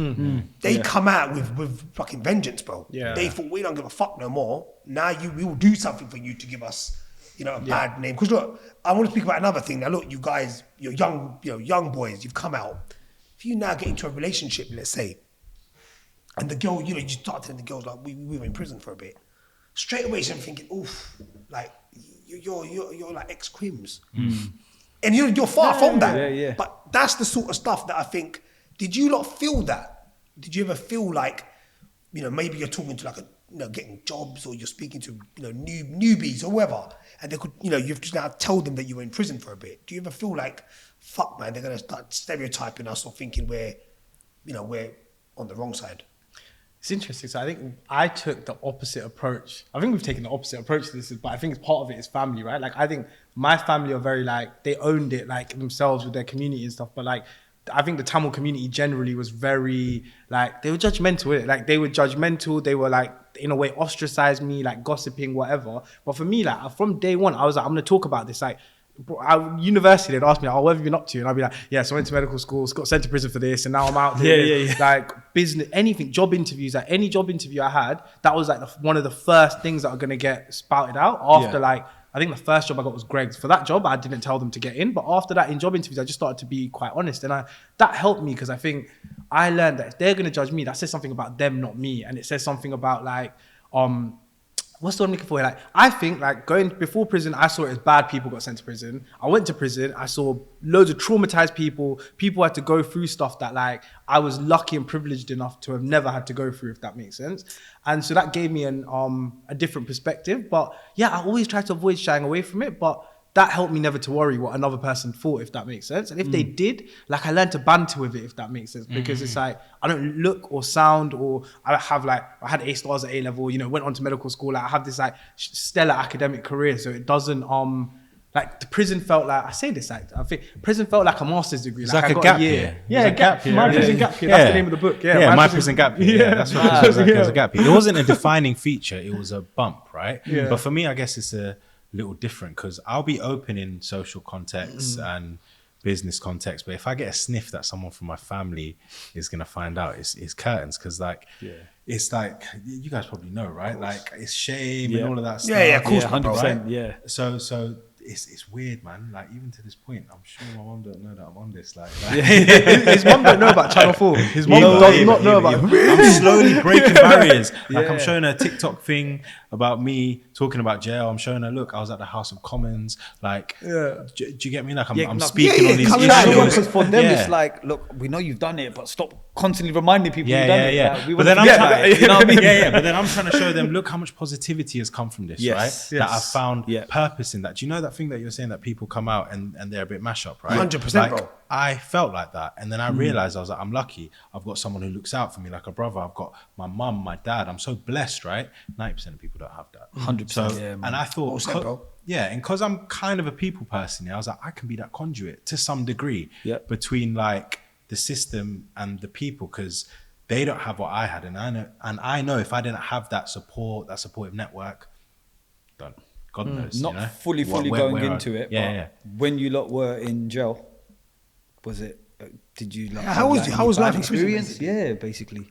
They come out with fucking vengeance, bro. They thought, we don't give a fuck no more. Now we will do something for you to give us, a bad name. Because look, I want to speak about another thing. Now look, you guys, you're young boys, you've come out. If you now get into a relationship, let's say, and the girl, you start telling the girls like, we were in prison for a bit. Straight away, she's thinking, oof, like you're like ex-crims. And you're far from that. But that's the sort of stuff that I think. Did you not feel that? Did you ever feel like, maybe you're talking to like getting jobs, or you're speaking to newbies or whoever, and they could, you've just now told them that you were in prison for a bit. Do you ever feel like, fuck man, they're gonna start stereotyping us or thinking we're on the wrong side? It's interesting. So I think I took the opposite approach. I think we've taken the opposite approach to this, but I think it's part of it is family, right? Like I think my family are very like, they owned it like themselves with their community and stuff, but like, I think the Tamil community generally was very like, they were judgmental with it. Like they were judgmental. They were like, in a way, ostracized me, like gossiping, whatever. But for me, like from day one, I was like, I'm going to talk about this. Like university, they'd ask me, what have you been up to? And I'd be like, so I went to medical school, got sent to prison for this. And now I'm out there. Like business, anything, job interviews, like any job interview I had, that was like one of the first things that are going to get spouted out after like I think the first job I got was Greg's. For that job, I didn't tell them to get in. But after that, in job interviews, I just started to be quite honest. And that helped me because I think I learned that if they're going to judge me, that says something about them, not me. And it says something about like, what's the one I'm looking for here? Like, I think like going before prison, I saw it as bad people got sent to prison. I went to prison. I saw loads of traumatized people. People had to go through stuff that like I was lucky and privileged enough to have never had to go through, if that makes sense. And so that gave me a different perspective. But yeah, I always try to avoid shying away from it. But that helped me never to worry what another person thought, if that makes sense. And if they did, like I learned to banter with it, if that makes sense. Because it's like, I don't look or sound, or I had A stars at A level, you know, went on to medical school. Like I have this like stellar academic career. So it doesn't, like the prison felt like, I say this, like, I think prison felt like a master's degree. It's like like I a got gap a year. year. Yeah, a gap year. My prison gap year. Yeah. That's the name of the book. Yeah, my prison gap year. Yeah, that's what it was. Like, Yeah. it was a gap year. It wasn't a defining feature. It was a bump, right? Yeah. But for me, I guess it's a little different because I'll be open in social contexts and business context, but if I get a sniff that someone from my family is gonna find out, it's curtains. Because like it's like you guys probably know, right? Like it's shame and all of that stuff. Yeah, of course, 100%. Yeah. So it's weird, man. Like even to this point, I'm sure my mom don't know that I'm on this. Like His mom don't know about Channel 4. His mom does not know about I'm slowly breaking barriers. Like I'm showing her a TikTok thing about me talking about jail. I'm showing her, look, I was at the House of Commons. Like, do you get me? Like I'm speaking on these issues. Because for them, it's like, look, we know you've done it, but stop constantly reminding people you've done it. Like, but then I'm you know what I mean? But then I'm trying to show them, look how much positivity has come from this, right? That I've found purpose in that. Do you know that thing that you're saying that people come out and they're a bit mash up, right? 100%, like, bro. I felt like that. And then I realized I was like, I'm lucky. I've got someone who looks out for me like a brother. I've got my mum, my dad. I'm so blessed, right? 90% of people don't have that. 100%. So, Yeah, man. and I thought, Also, bro. and because I'm kind of a people person, I was like, I can be that conduit to some degree between like the system and the people, because they don't have what I had, and I know if I didn't have that support, that supportive network, done. God knows. Not you know? fully going into it. But when you lot were in jail, was it? Did you like? How was life experience? Yeah, basically.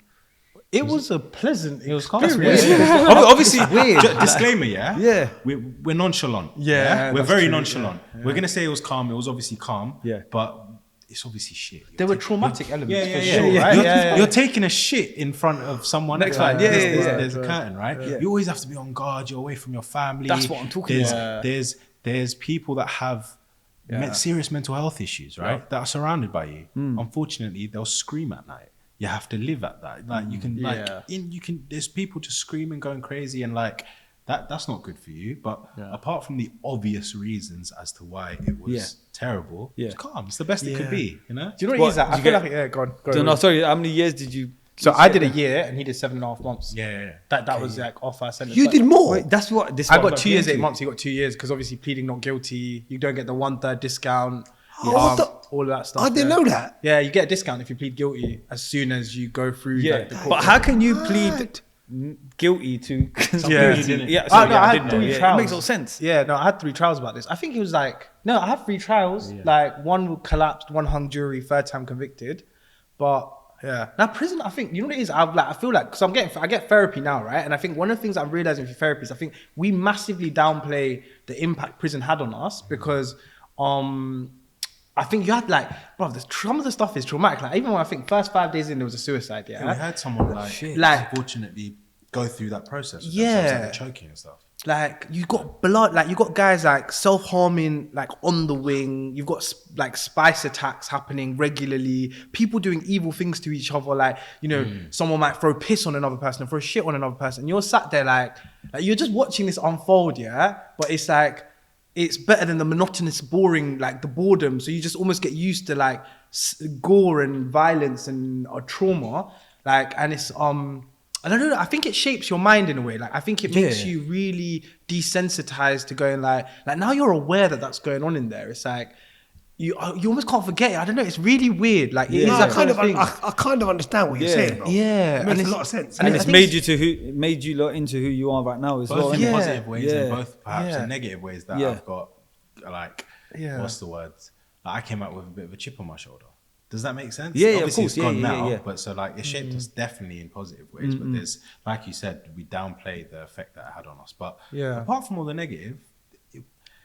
It was a pleasant. It was weird. Obviously, weird. disclaimer, Yeah. We're nonchalant. Yeah, we're that's very true, nonchalant. yeah. We're gonna say it was calm. It was obviously calm. Yeah. But it's obviously shit. There were traumatic elements for Yeah. sure, right? You're taking a shit in front of someone. Next line. There's a curtain, right? Yeah. You always have to be on guard. You're away from your family. That's what I'm talking about. There's people that have serious mental health issues, right? That are surrounded by you. Unfortunately, they'll scream at night. You have to live at that. Like you can, there's people just screaming, going crazy, and like that's not good for you. But apart from the obvious reasons as to why it was terrible, it's calm. It's the best it could be, you know? Do you know what it is? I feel like, go on. No, sorry. How many years did you? So I did a year and he did 7.5 months. Yeah. That was like off our sentence. You did more. Wait, that's what this. I got 2 years, 8 months. He got 2 years because obviously pleading not guilty. You don't get the 1/3 discount. All of that stuff. I didn't know that. Yeah, you get a discount if you plead guilty as soon as you go through. Like, the court but how can you plead guilty to? Yeah. I had 3 trials. It makes no sense. Yeah, no, I had 3 trials about this. I think it was like, no, I had 3 trials. Like 1 collapsed, 1 hung jury, 3rd time convicted. But yeah, now prison, I think, you know what it is? I feel like, because I get therapy now, right? And I think one of the things I'm realizing through therapy is I think we massively downplay the impact prison had on us because, I think you had like, bro, some of the stuff is traumatic. Like even when I think first 5 days in, there was a suicide. Yeah, we had someone like unfortunately go through that process. Like choking and stuff. Like you got blood. Like you got guys like self-harming, like on the wing. You've got like spice attacks happening regularly. People doing evil things to each other. Like someone might throw piss on another person, or throw shit on another person. And you're sat there like you're just watching this unfold. Yeah, but it's like. It's better than the monotonous, boring, like the boredom. So you just almost get used to like gore and violence and trauma. Like, and it's, I don't know, I think it shapes your mind in a way. Like, I think it makes you really desensitized to going like now you're aware that that's going on in there. It's like, you almost can't forget it. I don't know. It's really weird. Like it is that kind of thing. I kind of understand what you're saying, bro. Yeah, it makes a lot of sense. And it's made you lot into who you are right now as well. Both in positive ways and both perhaps in negative ways that I've got. Like, what's the word? Like, I came out with a bit of a chip on my shoulder. Does that make sense? Yeah, obviously of course. It's gone now, but so like it shaped us definitely in positive ways. But there's, like you said, we downplay the effect that it had on us. But apart from all the negative,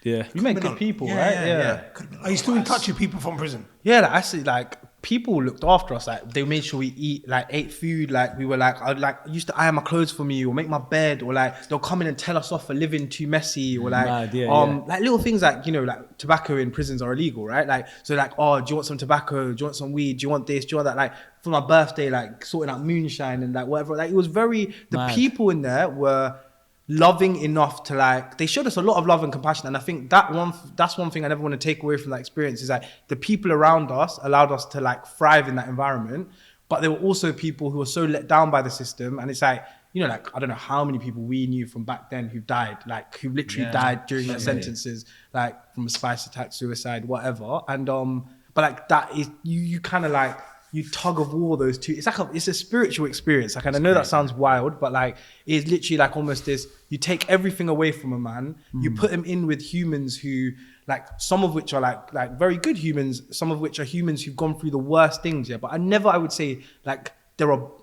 Yeah. We met good people, right? Yeah. Are you still in touch with people from prison? Yeah, like, actually, like, people looked after us. Like, they made sure we ate food. Like, we were like, I used to iron my clothes for me, or make my bed, or like they'll come in and tell us off for living too messy, or like, like little things like, you know, like tobacco in prisons are illegal, right? Like, so like, oh, do you want some tobacco? Do you want some weed? Do you want this? Do you want that? Like, for my birthday, like sorting out moonshine and like whatever. Like, it was very, the people in there were loving enough to like, they showed us a lot of love and compassion. And I think that's one thing I never want to take away from that experience, is that the people around us allowed us to like thrive in that environment. But there were also people who were so let down by the system. And it's like, you know, like, I don't know how many people we knew from back then who died, like who literally died during their sentences, like from a spice attack, suicide, whatever. And, but like that is, you kind of like, you tug of war those two. It's like it's a spiritual experience. Like, and I know that sounds wild, but like, it's literally like almost this, you take everything away from a man, you put him in with humans who, like, some of which are like very good humans, some of which are humans who've gone through the worst things, yeah. But I would say, like,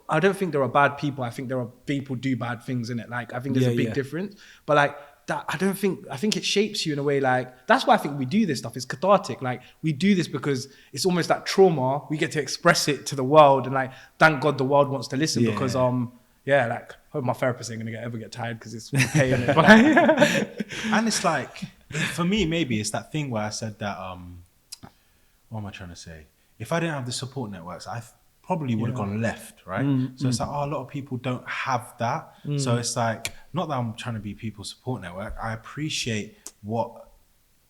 I don't think there are bad people. I think there are people who do bad things in it. Like, I think there's a big difference. But like, that, I think it shapes you in a way, like, that's why I think we do this stuff. It's cathartic. Like, we do this because it's almost like trauma. We get to express it to the world, and like, thank God the world wants to listen, because like, hope my therapist ain't gonna ever get tired because it's paying it. And it's like, for me, maybe it's that thing where I said that, what am I trying to say? If I didn't have the support networks, I probably would have gone left, right? So it's like, a lot of people don't have that. So it's like, not that I'm trying to be people's support network. I appreciate what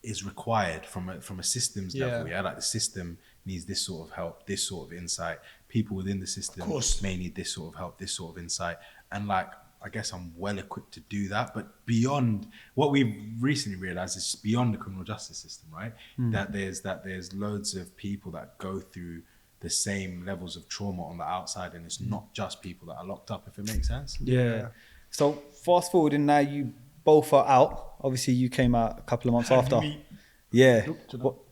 is required from a systems level. Yeah, like the system needs this sort of help, this sort of insight. People within the system may need this sort of help, this sort of insight. And like, I guess I'm well equipped to do that. But beyond what we've recently realized is beyond the criminal justice system, right? That there's loads of people that go through the same levels of trauma on the outside, and it's not just people that are locked up, if it makes sense. Yeah. So fast forward, and now you both are out. Obviously, you came out a couple of months after. Yeah.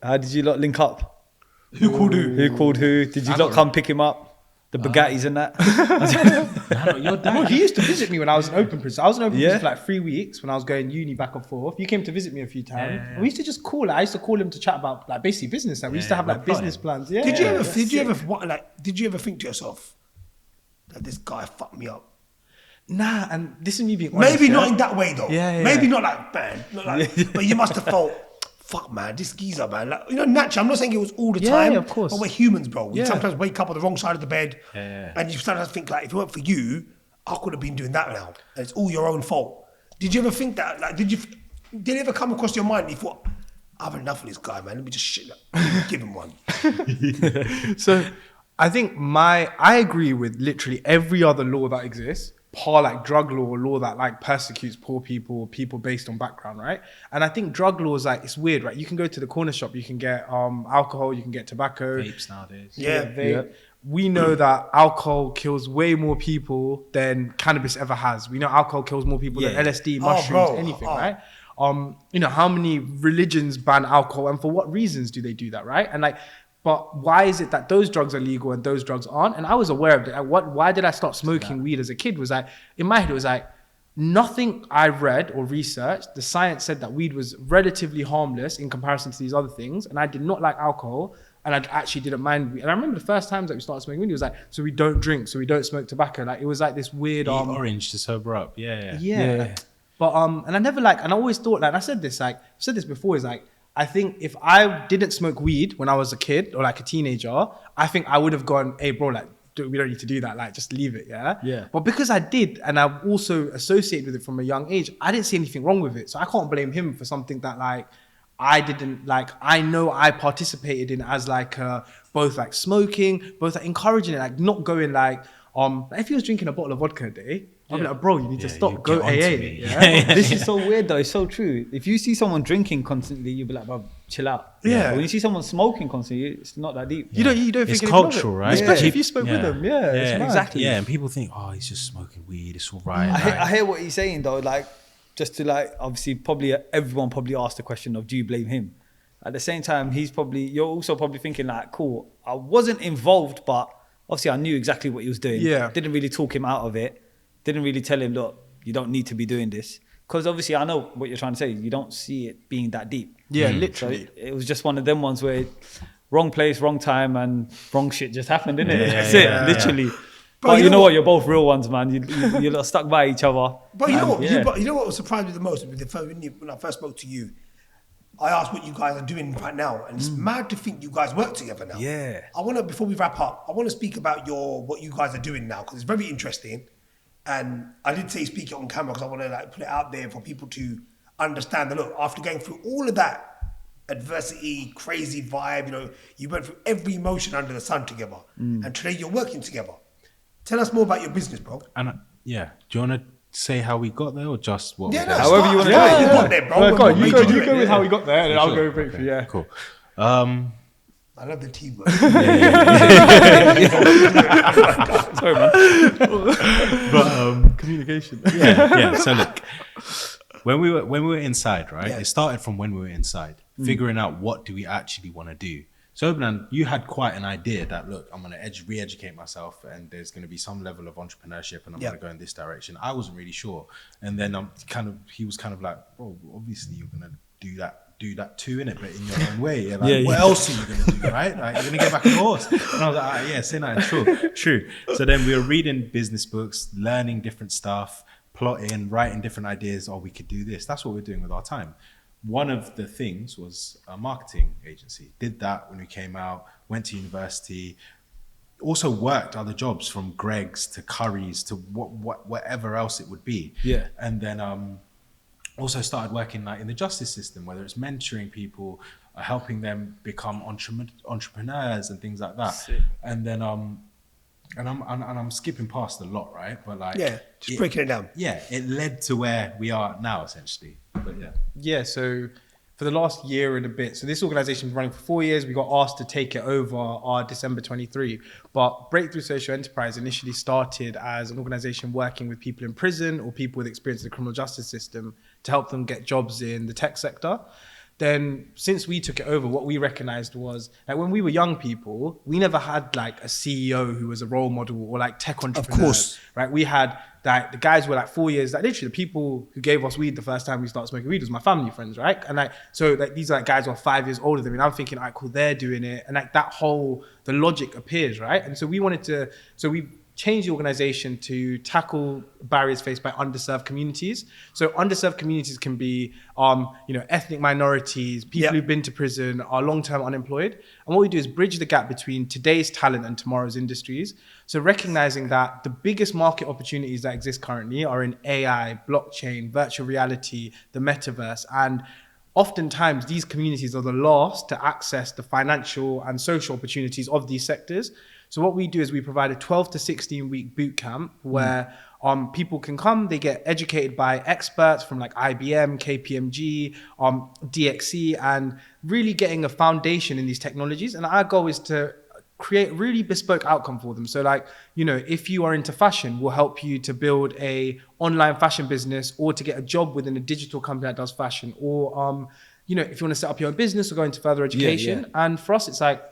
How did you lot link up? Who called who? Who called who? Did you lot come pick him up? The Bugattis and that? Your dad. He used to visit me when I was in open prison. I was in open prison for like 3 weeks when I was going uni back and forth. You came to visit me a few times. And we used to just call. I used to call him to chat about like basically business. Like, we used to have like business plans. Yeah. Did you ever think to yourself that this guy fucked me up? Nah, and this is me being honest. Maybe not in that way though. Maybe not like, man, but you must have felt, fuck, man, this geezer, man. Like, you know, naturally, I'm not saying it was all the time. Yeah, of course. But we're humans, bro. We sometimes wake up on the wrong side of the bed. And you sometimes think, like, if it weren't for you, I could have been doing that now. And it's all your own fault. Did you ever think that? Like, did it ever come across your mind and you thought, I've had enough of this guy, man. Let me just give him one. So I think I agree with literally every other law that exists. Like drug law that like persecutes poor people based on background, right? And I think drug law is like, it's weird, right? You can go to the corner shop, you can get alcohol, you can get tobacco. Vapes nowadays. Vape. We know that alcohol kills way more people than cannabis ever has. We know alcohol kills more people than LSD, mushrooms, anything, right? You know, how many religions ban alcohol, and for what reasons do they do that, right? And like, but why is it that those drugs are legal and those drugs aren't? And I was aware of that. Why did I start smoking weed as a kid? Was like, in my head, it was like, nothing I read or researched, the science said that weed was relatively harmless in comparison to these other things. And I did not like alcohol, and I actually didn't mind weed. And I remember the first times that we started smoking weed, it was like, so we don't drink, so we don't smoke tobacco. Like, it was like this weird... Eat orange to sober up. Yeah. But, and I never and I always thought, like, I said this before, is like, I think if I didn't smoke weed when I was a kid or like a teenager, I think I would have gone, hey bro, like, we don't need to do that. Like, just leave it. Yeah. But because I did, and I also associated with it from a young age, I didn't see anything wrong with it. So I can't blame him for something that like, I didn't like, I know I participated in as like, both like smoking, both like encouraging it, like not going like, if he was drinking a bottle of vodka a day, I'd be like, bro, you need to stop, go AA. This is so weird though, it's so true. If you see someone drinking constantly, you'll be like, bro, chill out. Yeah. When you see someone smoking constantly, it's not that deep. You don't it's think cultural, right? Especially if you spoke with them. Yeah, exactly. Yeah, and people think, oh, he's just smoking weed, it's all right. I hear what he's saying though, like, just to like, obviously everyone probably asked the question of, do you blame him? At the same time, you're also probably thinking like, cool, I wasn't involved, but obviously I knew exactly what he was doing. Yeah. Didn't really talk him out of it. Didn't really tell him, look, you don't need to be doing this. because obviously I know what you're trying to say. You don't see it being that deep. Yeah, So literally. it was just one of them ones where wrong place, wrong time, and wrong shit just happened, didn't it? That's it, literally. But you know what? You're both real ones, man. You're lot stuck by each other. But you know what surprised me the most when I first spoke to you. I asked what you guys are doing right now, and it's mad to think you guys work together now. Yeah. I want to, before we wrap up, I want to speak about what you guys are doing now, because it's very interesting. And I did say speak it on camera because I want to like put it out there for people to understand that, look, after going through all of that adversity, crazy vibe, you know, you went through every emotion under the sun together, and today you're working together. Tell us more about your business, bro. And do you want to say how we got there or just what? However you want to do do it. You got there, bro. You go with how we got there, and then I'll go break for you. Yeah, cool. I love the teamwork. Sorry, man. But communication. yeah. So look, when we were inside, right? It started from when we were inside, figuring out what do we actually want to do. Sobanan, you had quite an idea that, look, I'm going to re-educate myself and there's going to be some level of entrepreneurship and I'm going to go in this direction. I wasn't really sure. And then he was kind of like, bro, obviously you're going to do that too, innit? But in your own way. Like, what else are you going to do, right? Like, you're going to get back on the horse. And I was like, say that, true. So then we were reading business books, learning different stuff, plotting, writing different ideas. Oh, we could do this. That's what we're doing with our time. One of the things was a marketing agency. Did that when we came out, went to university, also worked other jobs from Greg's to Curry's to whatever else it would be. Yeah. And then also started working like in the justice system, whether it's mentoring people, helping them become entrepreneurs and things like that. Sick. And then and I'm skipping past a lot, right? But like just breaking it down. Yeah, it led to where we are now, essentially. But Yeah, so for the last year and a bit, so this organization was running for 4 years. We got asked to take it over our December 23. But Breakthrough Social Enterprise initially started as an organization working with people in prison or people with experience in the criminal justice system to help them get jobs in the tech sector. Then since we took it over, what we recognized was like when we were young people, we never had like a CEO who was a role model or like tech entrepreneurs. Of course. Right? We had like the guys were like 4 years, like literally the people who gave us weed the first time we started smoking weed was my family friends, right? And like, so like these are like guys who are 5 years older than me. And I'm thinking, all right, cool, they're doing it. And like that the logic appears, right? And so we changed the organization to tackle barriers faced by underserved communities. So underserved communities can be, ethnic minorities, people who've been to prison, are long-term unemployed. And what we do is bridge the gap between today's talent and tomorrow's industries. So recognizing that the biggest market opportunities that exist currently are in AI, blockchain, virtual reality, the metaverse, and oftentimes these communities are the last to access the financial and social opportunities of these sectors. So what we do is we provide a 12 to 16 week boot camp where people can come, they get educated by experts from like IBM, KPMG, DXC, and really getting a foundation in these technologies. And our goal is to create a really bespoke outcome for them. So like, if you are into fashion, we'll help you to build a online fashion business or to get a job within a digital company that does fashion. Or, if you want to set up your own business or go into further education. And for us, it's like,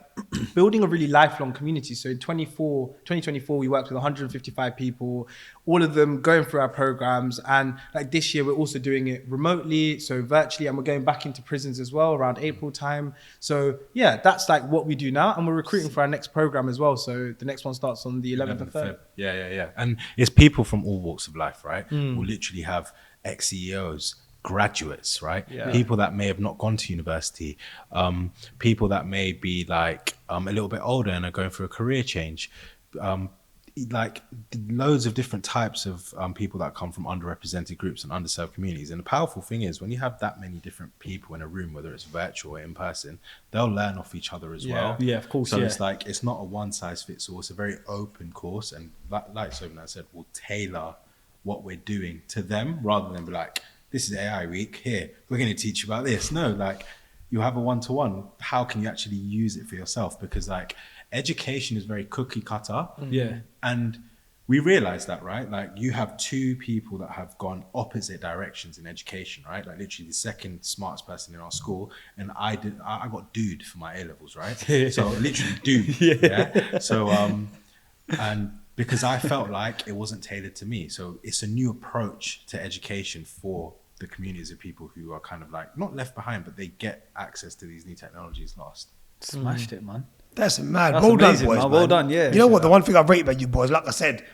building a really lifelong community. So in 2024, we worked with 155 people, all of them going through our programs. And like this year, we're also doing it remotely, so virtually, and we're going back into prisons as well around April time. So yeah, that's like what we do now. And we're recruiting for our next program as well. So the next one starts on the 11th of Feb. Yeah. And it's people from all walks of life, right? We'll literally have ex-CEOs, graduates, right? People that may have not gone to university, people that may be like a little bit older and are going through a career change, like loads of different types of people that come from underrepresented groups and underserved communities. And the powerful thing is when you have that many different people in a room, whether it's virtual or in person, they'll learn off each other as well. Yeah, of course. So it's like, it's not a one size fits all. It's a very open course. And like Sobanan said, we'll tailor what we're doing to them rather than be like, this is AI week, here, we're going to teach you about this. No, like you have a one-to-one. How can you actually use it for yourself? Because like education is very cookie cutter. Yeah. And we realize that, right? Like you have two people that have gone opposite directions in education, right? Like literally the second smartest person in our school. And I got dude for my A-levels, right? So literally dude. Yeah. So, and because I felt like it wasn't tailored to me. So it's a new approach to education for the communities of people who are kind of like not left behind, but they get access to these new technologies last. Smashed it, man. That's mad. That's Well amazing, done, boys. man. Well done, yeah. You know what? The one thing I rate about you boys, like I said,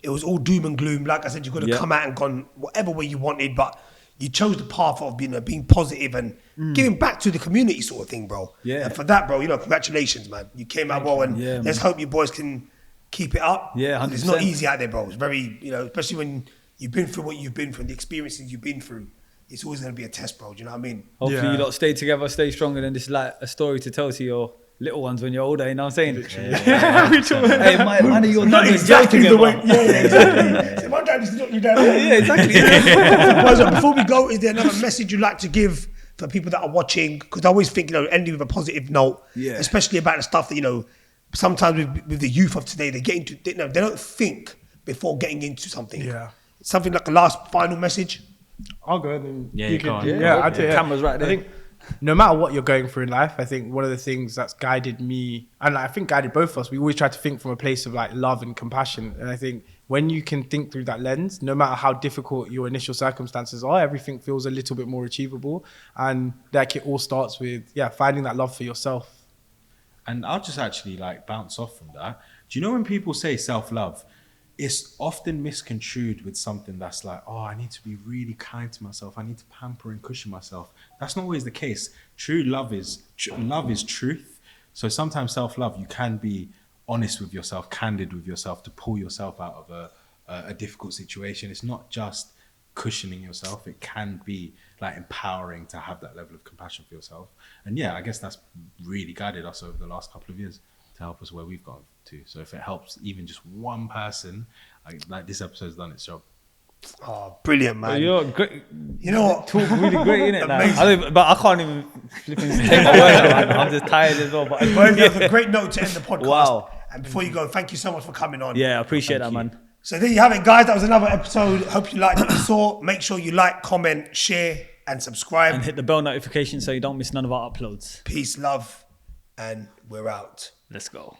it was all doom and gloom. Like I said, you could have come out and gone whatever way you wanted, but you chose the path of being positive and giving back to the community, sort of thing, bro. Yeah. And for that, bro, congratulations, man. You came out well, and let's hope you boys can keep it up. Yeah, 100%. It's not easy out there, bro. It's very, especially when you've been through what you've been through, the experiences you've been through. It's always going to be a test, bro. Do you know what I mean? Hopefully you lot stay together, stay stronger, and this is like a story to tell to your little ones when you're older, you know what I'm saying? Hey, man, you're not exactly the way. Yeah, exactly. So my dad used to knock you down. Yeah, exactly. Well, before we go, is there another message you'd like to give for people that are watching? Because I always think, ending with a positive note, especially about the stuff that, sometimes with the youth of today, they get into, they don't think before getting into something. Yeah. Something like a last final message. I'll go and then Yeah, you go on. can. Yeah, I'd say, Camera's right there. I think no matter what you're going through in life, I think one of the things that's guided me, and I think guided both of us, we always try to think from a place of like love and compassion. And I think when you can think through that lens, no matter how difficult your initial circumstances are, everything feels a little bit more achievable. And like it all starts with, finding that love for yourself. And I'll just actually like bounce off from that. Do you know when people say self-love, it's often misconstrued with something that's like, oh, I need to be really kind to myself. I need to pamper and cushion myself. That's not always the case. True love is truth. So sometimes self-love, you can be honest with yourself, candid with yourself to pull yourself out of a difficult situation. It's not just cushioning yourself. It can be like empowering to have that level of compassion for yourself. And I guess that's really guided us over the last couple of years to help us where we've gone to. So if it helps even just one person, like this episode's done its job. Oh, brilliant, man. You're great. You know what? Talk really great, innit? But I can't even flipping take my word out, man. I'm just tired as well. But That's a great note to end the podcast. Wow. And before you go, thank you so much for coming on. Yeah, I appreciate that, man. So there you have it, guys. That was another episode. Hope you liked what you saw. Make sure you like, comment, share, and subscribe. And hit the bell notification so you don't miss none of our uploads. Peace, love, and we're out. Let's go.